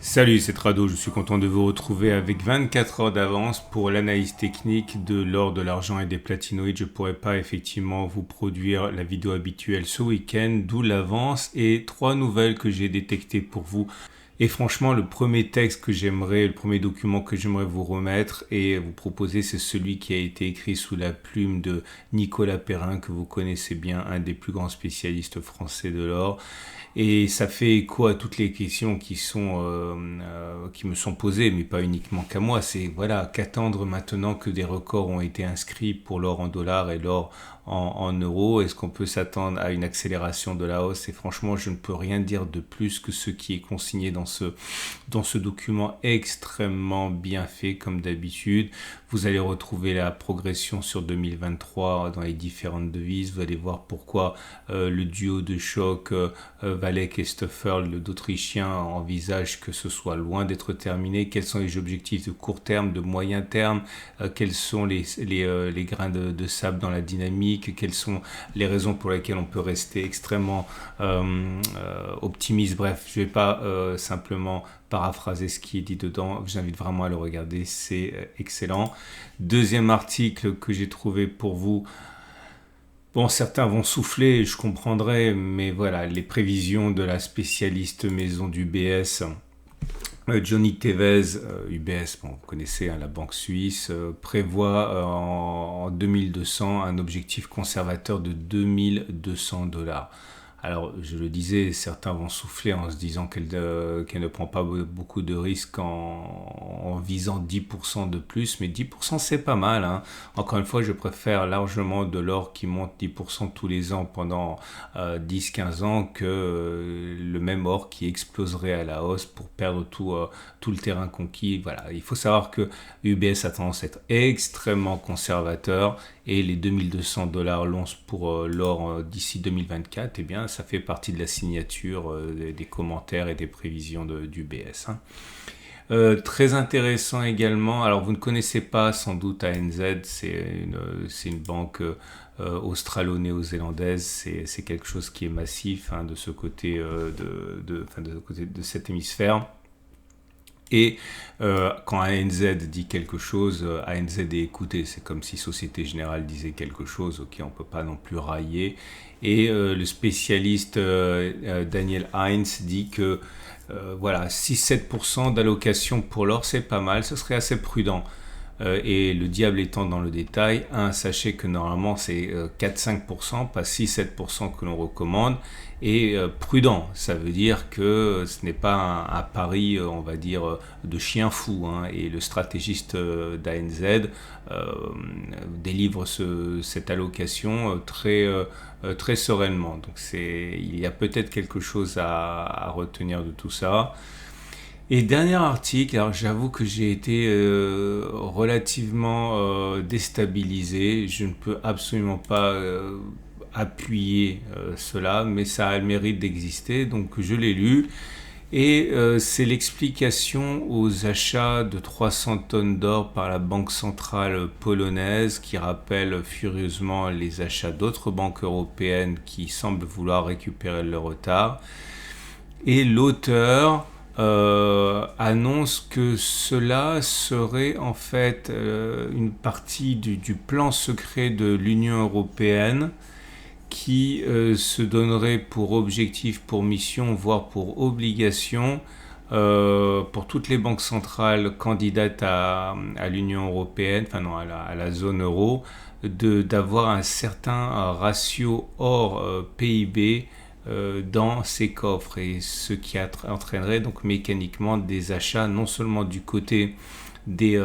Salut, c'est Trado, je suis content de vous retrouver avec 24 heures d'avance pour l'analyse technique de l'or, de l'argent et des platinoïdes. Je ne pourrais pas effectivement vous produire la vidéo habituelle ce week-end, d'où l'avance et 3 nouvelles que j'ai détectées pour vous. Et franchement, le premier document que j'aimerais vous remettre et vous proposer, c'est celui qui a été écrit sous la plume de Nicolas Perrin, que vous connaissez bien, un des plus grands spécialistes français de l'or. Et ça fait écho à toutes les questions qui me sont posées, mais pas uniquement qu'à moi. C'est voilà, qu'attendre maintenant que des records ont été inscrits pour l'or en dollars et l'or en euros? Est-ce qu'on peut s'attendre à une accélération de la hausse? Et franchement, je ne peux rien dire de plus que ce qui est consigné dans ce document extrêmement bien fait, comme d'habitude. Vous allez retrouver la progression sur 2023 dans les différentes devises. Vous allez voir pourquoi le duo de choc Valek et Stoffel, d'Autrichiens, envisage que ce soit loin d'être terminé. Quels sont les objectifs de court terme, de moyen terme? Quels sont les grains de sable dans la dynamique? Quelles sont les raisons pour lesquelles on peut rester extrêmement optimiste? Bref, je ne vais pas simplement paraphraser ce qui est dit dedans. Je vous invite vraiment à le regarder, c'est excellent. Deuxième article que j'ai trouvé pour vous. Bon, certains vont souffler, je comprendrai, mais voilà, les prévisions de la spécialiste maison d'UBS, Johnny Tevez, UBS, bon, vous connaissez, la banque suisse, prévoit en 2200 un objectif conservateur de 2200 $. Alors, je le disais, certains vont souffler en se disant qu'elle ne prend pas beaucoup de risques en visant 10% de plus, mais 10% c'est pas mal, hein. Encore une fois, je préfère largement de l'or qui monte 10% tous les ans pendant 10-15 ans que le même or qui exploserait à la hausse pour perdre tout le terrain conquis. Voilà, il faut savoir que UBS a tendance à être extrêmement conservateur et les 2200 $ l'once pour l'or d'ici 2024, eh bien, ça fait partie de la signature des commentaires et des prévisions d'UBS. Très intéressant également, alors vous ne connaissez pas sans doute ANZ, c'est une banque australo-néo-zélandaise, c'est quelque chose qui est massif de ce côté de cet hémisphère. Et quand ANZ dit quelque chose, ANZ est écouté. C'est comme si Société Générale disait quelque chose, ok, on ne peut pas non plus railler. Et le spécialiste Daniel Heinz dit que 6-7% d'allocation pour l'or, c'est pas mal, ce serait assez prudent. Et le diable étant dans le détail, sachez que normalement c'est 4-5%, pas 6-7% que l'on recommande. Et prudent, ça veut dire que ce n'est pas un pari, on va dire, de chien fou. Et le stratégiste d'ANZ délivre cette allocation très sereinement. Donc il y a peut-être quelque chose à retenir de tout ça. Et dernier article, alors j'avoue que j'ai été relativement déstabilisé. Je ne peux absolument pas appuyer cela, mais ça a le mérite d'exister, donc je l'ai lu. Et c'est l'explication aux achats de 300 tonnes d'or par la Banque centrale polonaise qui rappelle furieusement les achats d'autres banques européennes qui semblent vouloir récupérer le retard. Et l'auteur annonce que cela serait en fait une partie du plan secret de l'Union européenne qui se donnerait pour objectif, pour mission, voire pour obligation pour toutes les banques centrales candidates à l'Union européenne, à la zone euro, d'avoir un certain ratio hors PIB dans ces coffres, et ce qui entraînerait donc mécaniquement des achats non seulement du côté des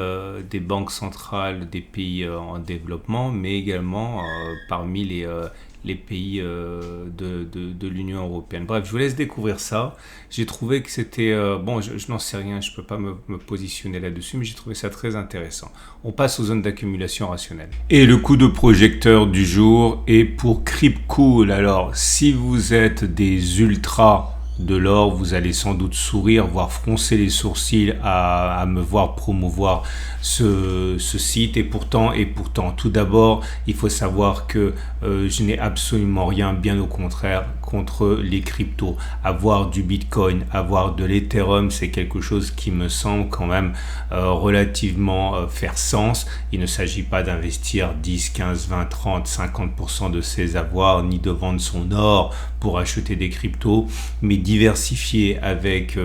banques centrales des pays en développement, mais également parmi les pays de l'Union européenne. Bref, je vous laisse découvrir ça. J'ai trouvé que c'était... je n'en sais rien, je ne peux pas me positionner là-dessus, mais j'ai trouvé ça très intéressant. On passe aux zones d'accumulation rationnelle. Et le coup de projecteur du jour est pour Crypcool. Alors, si vous êtes des ultras de l'or, vous allez sans doute sourire, voire froncer les sourcils à me voir promouvoir ce site. Et pourtant, tout d'abord, il faut savoir que je n'ai absolument rien, bien au contraire, contre les cryptos. Avoir du Bitcoin, avoir de l'Ethereum, c'est quelque chose qui me semble quand même relativement faire sens. Il ne s'agit pas d'investir 10, 15, 20, 30, 50% de ses avoirs, ni de vendre son or pour acheter des cryptos, mais diversifier avec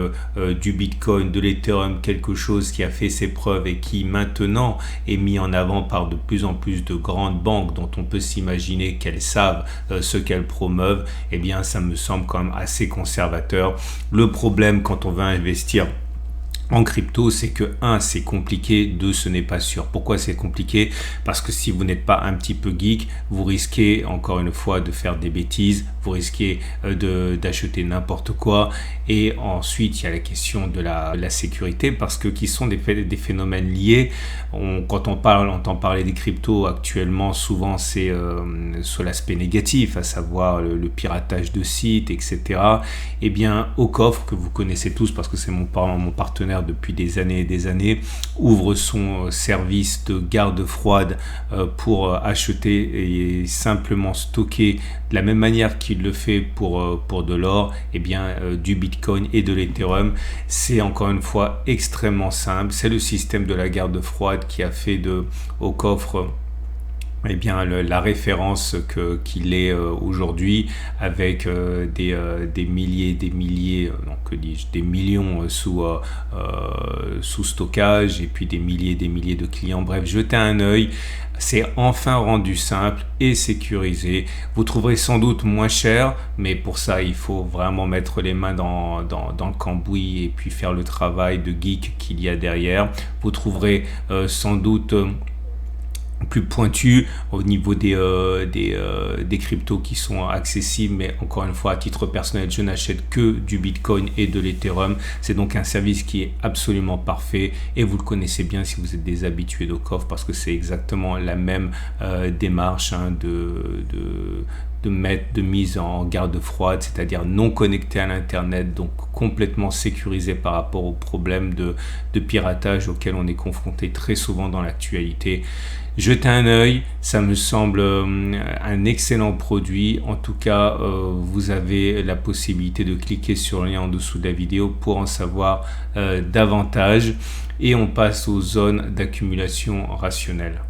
du Bitcoin, de l'Ethereum, quelque chose qui a fait ses preuves et qui maintenant est mis en avant par de plus en plus de grandes banques dont on peut s'imaginer qu'elles savent ce qu'elles promeuvent, eh bien ça me semble quand même assez conservateur. Le problème quand on veut investir en crypto, c'est que c'est compliqué, 2, ce n'est pas sûr. Pourquoi c'est compliqué? Parce que si vous n'êtes pas un petit peu geek, vous risquez encore une fois de faire des bêtises, vous risquez d'acheter n'importe quoi. Et ensuite, il y a la question de la sécurité, parce que qui sont des phénomènes liés. Quand on entend parler des cryptos actuellement, souvent c'est sur l'aspect négatif, à savoir le piratage de sites, etc. Eh bien, Aucoffre, que vous connaissez tous parce que c'est mon partenaire depuis des années et des années, ouvre son service de garde froide pour acheter et simplement stocker de la même manière qu'il le fait pour de l'or, eh bien du Bitcoin et de l'Ethereum. C'est encore une fois extrêmement simple. C'est le système de la garde froide qui a fait de Aucoffre eh bien, la référence qu'il est aujourd'hui, avec des milliers, non, que dis-je, des millions sous stockage, et puis des milliers de clients. Bref, jetez un œil. C'est enfin rendu simple et sécurisé. Vous trouverez sans doute moins cher, mais pour ça, il faut vraiment mettre les mains dans le cambouis et puis faire le travail de geek qu'il y a derrière. Vous trouverez sans doute plus pointu au niveau des cryptos qui sont accessibles, mais encore une fois, à titre personnel, je n'achète que du Bitcoin et de l'Ethereum. C'est donc un service qui est absolument parfait, et vous le connaissez bien si vous êtes des habitués d'Aucoffre, parce que c'est exactement la même démarche de mise en garde froide, c'est-à-dire non connecté à l'internet, donc complètement sécurisé par rapport aux problèmes de piratage auxquels on est confronté très souvent dans l'actualité. Jetez un œil, ça me semble un excellent produit. En tout cas, vous avez la possibilité de cliquer sur le lien en dessous de la vidéo pour en savoir davantage. Et on passe aux zones d'accumulation rationnelle.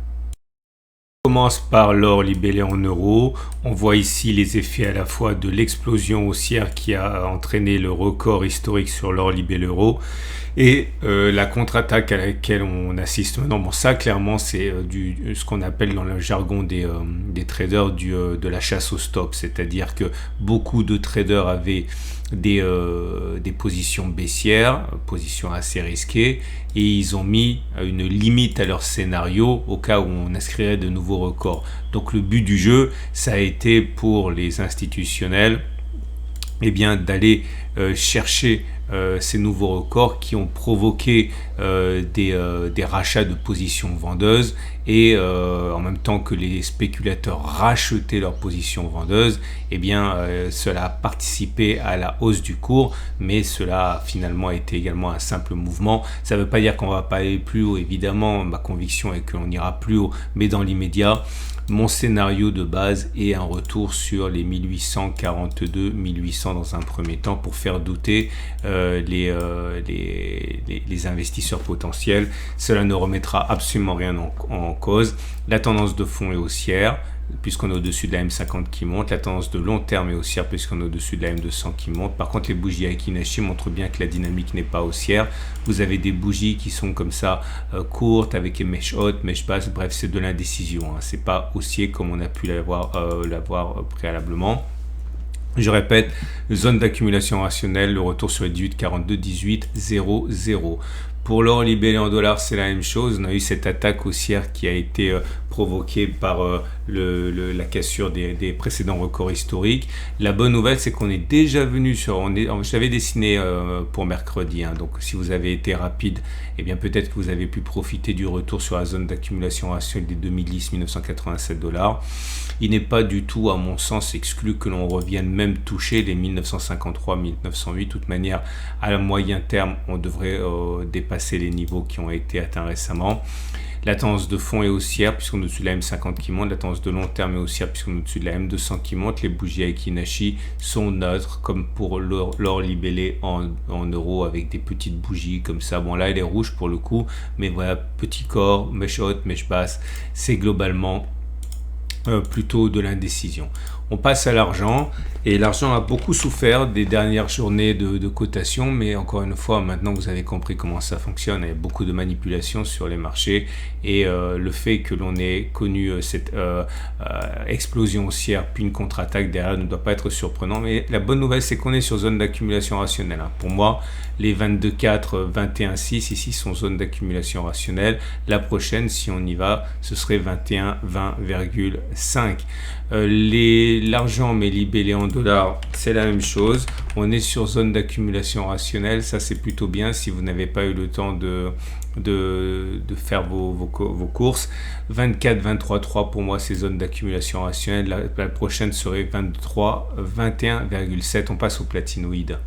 On commence par l'or libellé en euros. On voit ici les effets à la fois de l'explosion haussière qui a entraîné le record historique sur l'or libellé euro et la contre-attaque à laquelle on assiste maintenant. Bon, ça clairement c'est ce qu'on appelle dans le jargon des traders de la chasse au stop, c'est-à-dire que beaucoup de traders avaient des positions baissières, positions assez risquées, et ils ont mis une limite à leur scénario au cas où on inscrirait de nouveaux records. Donc le but du jeu, ça a été pour les institutionnels eh bien d'aller chercher ces nouveaux records qui ont provoqué des rachats de positions vendeuses, et en même temps que les spéculateurs rachetaient leurs positions vendeuses, eh bien cela a participé à la hausse du cours, mais cela a finalement été également un simple mouvement. Ça ne veut pas dire qu'on ne va pas aller plus haut, évidemment, ma conviction est qu'on ira plus haut, mais dans l'immédiat, mon scénario de base est un retour sur les 1842, 1800 dans un premier temps, pour faire douter les investisseurs potentiels. Cela ne remettra absolument rien en cause. La tendance de fond est haussière, puisqu'on est au-dessus de la M50 qui monte. La tendance de long terme est haussière, puisqu'on est au-dessus de la M200 qui monte. Par contre, les bougies Aiki-Nashi montrent bien que la dynamique n'est pas haussière. Vous avez des bougies qui sont comme ça, courtes, avec des mèches hautes, mèches basses. Bref, c'est de l'indécision, hein. C'est pas haussier comme on a pu l'avoir préalablement. Je répète, zone d'accumulation rationnelle, le retour sur les 18, 42, 18, 0, 0. Pour l'or libellé en dollars, c'est la même chose. On a eu cette attaque haussière qui a été provoquée par la cassure des précédents records historiques. La bonne nouvelle, c'est qu'on est déjà venu sur... je l'avais dessiné pour mercredi, hein, donc si vous avez été rapide, eh bien peut-être que vous avez pu profiter du retour sur la zone d'accumulation rationnelle des 2010, 1987 $. Il n'est pas du tout, à mon sens, exclu que l'on revienne même toucher les 1953, 1908. De toute manière, à moyen terme, on devrait dépasser les niveaux qui ont été atteints récemment. La tendance de fond est haussière puisqu'on est au-dessus de la M50 qui monte. La tendance de long terme est haussière puisqu'on est au-dessus de la M200 qui monte. Les bougies Aiki-Nashi sont neutres comme pour l'or libellé en euros avec des petites bougies comme ça. Bon là elle est rouge pour le coup, mais voilà, petit corps, mèche haute, mèche basse, c'est globalement plutôt de l'indécision. On passe à l'argent, et l'argent a beaucoup souffert des dernières journées de cotation, mais encore une fois, maintenant vous avez compris comment ça fonctionne, il y a beaucoup de manipulations sur les marchés, et le fait que l'on ait connu cette explosion haussière puis une contre-attaque derrière ne doit pas être surprenant, mais la bonne nouvelle c'est qu'on est sur zone d'accumulation rationnelle. Pour moi, les 22,4, 21,6 ici sont zone d'accumulation rationnelle. La prochaine, si on y va, ce serait 21, 20,5. L'argent mais libellé en dollars, c'est la même chose. On est sur zone d'accumulation rationnelle, ça c'est plutôt bien si vous n'avez pas eu le temps de faire vos courses. 24, 23,3 pour moi c'est zone d'accumulation rationnelle. La prochaine serait 23, 21,7. On passe au platinoïde.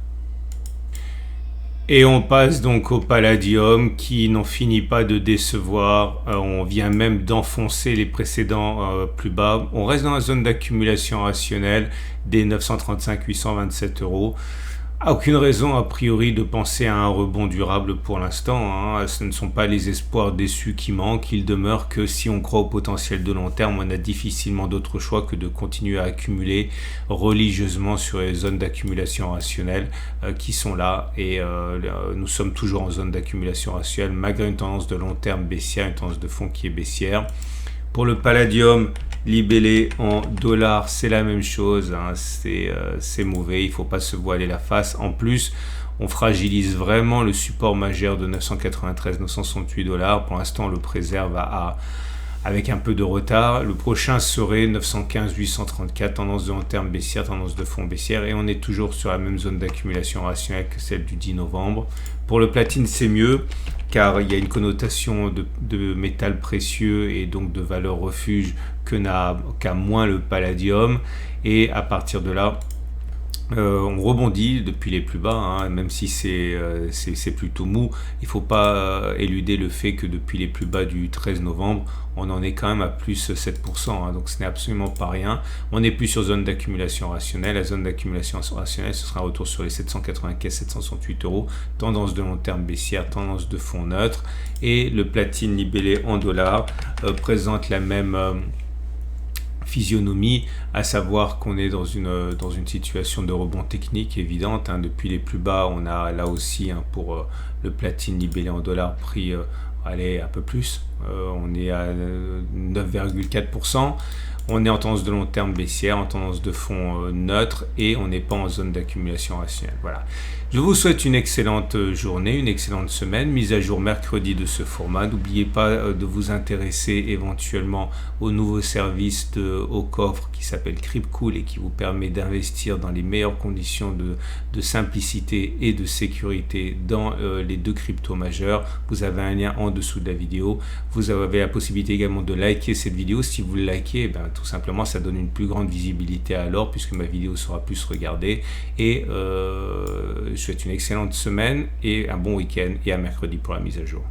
Et on passe donc au palladium qui n'en finit pas de décevoir. On vient même d'enfoncer les précédents plus bas. On reste dans la zone d'accumulation rationnelle des 935 827 euros. Aucune raison a priori de penser à un rebond durable pour l'instant. Ce ne sont pas les espoirs déçus qui manquent. Il demeure que si on croit au potentiel de long terme, on a difficilement d'autre choix que de continuer à accumuler religieusement sur les zones d'accumulation rationnelle qui sont là. Et nous sommes toujours en zone d'accumulation rationnelle malgré une tendance de long terme baissière, une tendance de fond qui est baissière. Pour le palladium libellé en dollars, c'est la même chose, c'est mauvais, il ne faut pas se voiler la face. En plus, on fragilise vraiment le support majeur de 993-968 dollars. Pour l'instant, on le préserve avec un peu de retard. Le prochain serait 915-834, tendance de long terme baissière, tendance de fond baissière, et on est toujours sur la même zone d'accumulation rationnelle que celle du 10 novembre. Pour le platine, c'est mieux, car il y a une connotation de métal précieux et donc de valeur refuge qu'a moins le palladium, et à partir de là, on rebondit depuis les plus bas, même si c'est plutôt mou. Il ne faut pas éluder le fait que depuis les plus bas du 13 novembre, on en est quand même à plus 7%, donc ce n'est absolument pas rien. On n'est plus sur zone d'accumulation rationnelle. La zone d'accumulation rationnelle, ce sera un retour sur les 795-768 euros. Tendance de long terme baissière, tendance de fond neutre. Et le platine libellé en dollars présente la même physionomie, à savoir qu'on est dans une situation de rebond technique évidente. Depuis les plus bas, on a là aussi pour le platine libellé en dollars pris un peu plus. On est à 9,4%. On est en tendance de long terme baissière, en tendance de fond neutre, et on n'est pas en zone d'accumulation rationnelle. Voilà. Je vous souhaite une excellente journée, une excellente semaine. Mise à jour mercredi de ce format. N'oubliez pas de vous intéresser éventuellement au nouveau service au coffre qui s'appelle Cryptcool et qui vous permet d'investir dans les meilleures conditions de simplicité et de sécurité dans les deux cryptos majeurs. Vous avez un lien en dessous de la vidéo. Vous avez la possibilité également de liker cette vidéo. Si vous le likez, tout simplement ça donne une plus grande visibilité à l'or puisque ma vidéo sera plus regardée. Et je vous souhaite une excellente semaine et un bon week-end, et à mercredi pour la mise à jour.